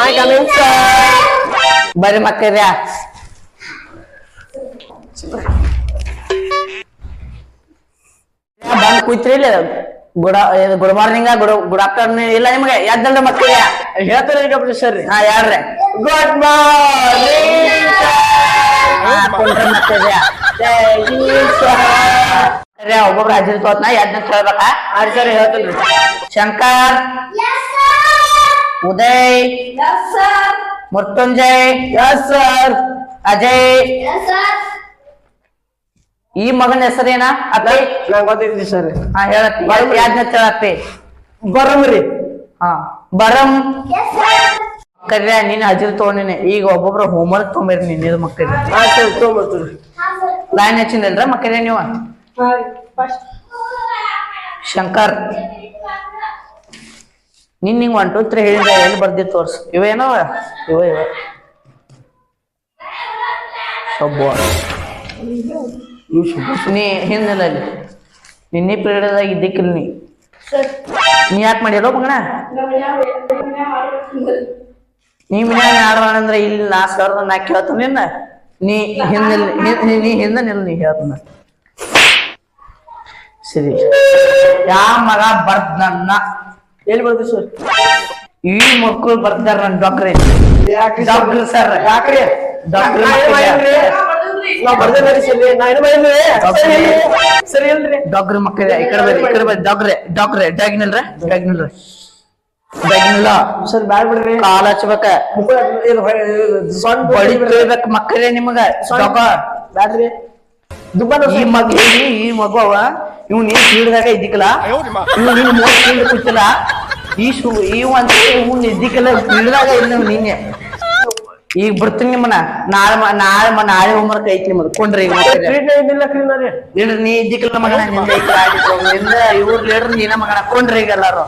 ಮೈ coming sir ಬರ್ರಿ ಮಕ್ಕಳ್ಯ ಬಂದ್ ಕೂತ್ರಿ ಇಲ್ಲ ಗುಡ್ ಮಾರ್ನಿಂಗ್ ಗುಡ್ ಆಫ್ಟರ್ನೂನ್ ಇಲ್ಲ ನಿಮಗೆ ಯಾವ್ದಲ್ರಿ ಮಕ್ಕಳ್ಯ ಹೇಳ್ತಾರೆ ಡಾಕ್ಟರ್ ಸರ್ ಹಾ ಯಾರ್ರಿ ಗುಡ್ ಮಾರ್ನಿಂಗ್ ಮಕ್ಕಳ್ಯ ಒಬ್ಬೊಬ್ರು ಹಾಜಿರಿ ತೋತ್ನ ಯಾವ್ದನ್ನ ಹೇಳ್ಬೇಕಾ ಆರ್ ಸರ್ ಹೇಳ್ತೇನ್ರಿ ಶಂಕರ್ ಉದಯ್ ಮೃತ್ಯುಂಜಯ್ ಯಸ್ ಸರ್ ಅಜಯ್ ಈ ಮಗನ ಹೆಸರೇನ ಅಪ್ಪಿ ನಂಗೆ ಗೊತ್ತೈತಿ ಸರ್ ಹಾ ಹೇಳತ್ತಿ ಯಾವ್ದನ್ನ ಹೇಳತ್ತಿ ಬರಮ್ರಿ ಹಾ ಬರಂ ಕರ್ಯ ನೀನ್ ಹಾಜಿರಿ ತಗೊಂಡಿನಿ ಈಗ ಒಬ್ಬೊಬ್ರು ಹೋಮ್ವರ್ಕ್ ತೊಗೊಂಬಿರಿ ನೀನ್ ಮಕ್ಕಳಿಗೆ ಹಾ ಸರ್ ತೊಗೊಂಬರ್ತೀವಿ ಲೈನ್ ಹಚ್ಚಿನಲ್ರ ಮಕ್ಕಳೇ ನೀವು ಶಂಕರ್ ನಿನ್ ಹಿಂಗ್ 1 2 3 ಹೇಳಿದ್ರೆ ಎಲ್ಲಿ ಬರ್ದಿ ತೋರ್ಸ್ ಇವೇನವ ಇವ ನೀ ಹಿಂದಿಲ್ಲ ಇಲ್ಲಿ ನಿನ್ನೆ ಪೀರಿಯಡ್ದಾಗ ಇದ್ದಿಕ್ಕಿಲ್ಲ ನೀ ಯಾಕೆ ಮಾಡಿರೋ ಮಗಣ ನೀ ಮನ್ಯಾಗ ಆಡೋಣ ಇಲ್ಲಿ ನಾ ಸರ್ದ ನಾ ಕೇಳ್ತ ನಿನ್ನ ನೀ ಹಿಂದ ನಿಲ್ಲ ನೀ ಹೇಳ್ತ ಸರಿ ಯಾವ ಮಗ ಬರ್ದನ್ನ ಎಲ್ಲಿ ಬರ್ತೀವಿ ಸರ್ ಈ ಮಕ್ಕಳು ಬರ್ತಾರ ನನ್ ಡಾಕ್ಟ್ರೇ ಯಾಕ್ರಿ ಡಾಕ್ಟರ್ ಸರ್ ಯಾಕ್ರಿ ಡಾಕ್ಟರ್ ನಾವ್ ಬರ್ದೇನ್ರಿ ಸರ್ ನಾ ಏನು ಮಾಡಿದ್ರಿ ಸರಿ ಇಲ್ರಿ ಡಾಕ್ಟರ್ ಮಕ್ಕಳ ಈ ಕಡೆ ಬರ್ರಿ ಡಾಕ್ಟ್ರೆ ಡಾಗಿನಲ್ರ ಡಾಗಿನಲ್ಲ ಸರ್ ಬ್ಯಾಡ ಬಿಡ್ರಿ ಕಾಲ ಹಚ್ಬೇಕ ಬಡಿ ತೊಳಿಬೇಕ ಮಕ್ಕಳೇ ನಿಮಗ ಬ್ಯಾಡ್ರಿ ಈ ಮಗು ಅವ ಇವ್ ನೀನ್ ಫೀಲ್ಡ್ದಾಗ ಇದ್ದಿಕ್ಕಲ್ಲ ಇವ್ ನೀನ್ ಮೋಸ್ಟ್ ಫೀಲ್ಡ್ ಕೂತಿಲ್ಲ ಇವ್ ಅಂತ ಇವ್ನ ಇದ್ದಿಕ್ಕಲ್ಲ ಫೀಲ್ಡ್ದಾಗ ಇಲ್ಲ ನಿನ್ನೆ ಈಗ ಬರ್ತೀನಿ ನಿಮ್ಮನ್ನ ನಾಳೆ ಹೋಮ್ವರ್ಕ್ ಐತಿ ನಿಮ್ಮದು ಕೊಂಡ್ರಿ ಈಗ ಲೀಡರ್ ನೀ ಇದ್ದಿಕ್ಕಲ್ಲ ಮಗನ ನಿಂದ ಇವ್ರ ಲೀಡರ್ ನೀನ ಮಗನ ಕೊಂಡ್ರಿ ಈಗ ಎಲ್ಲಾರು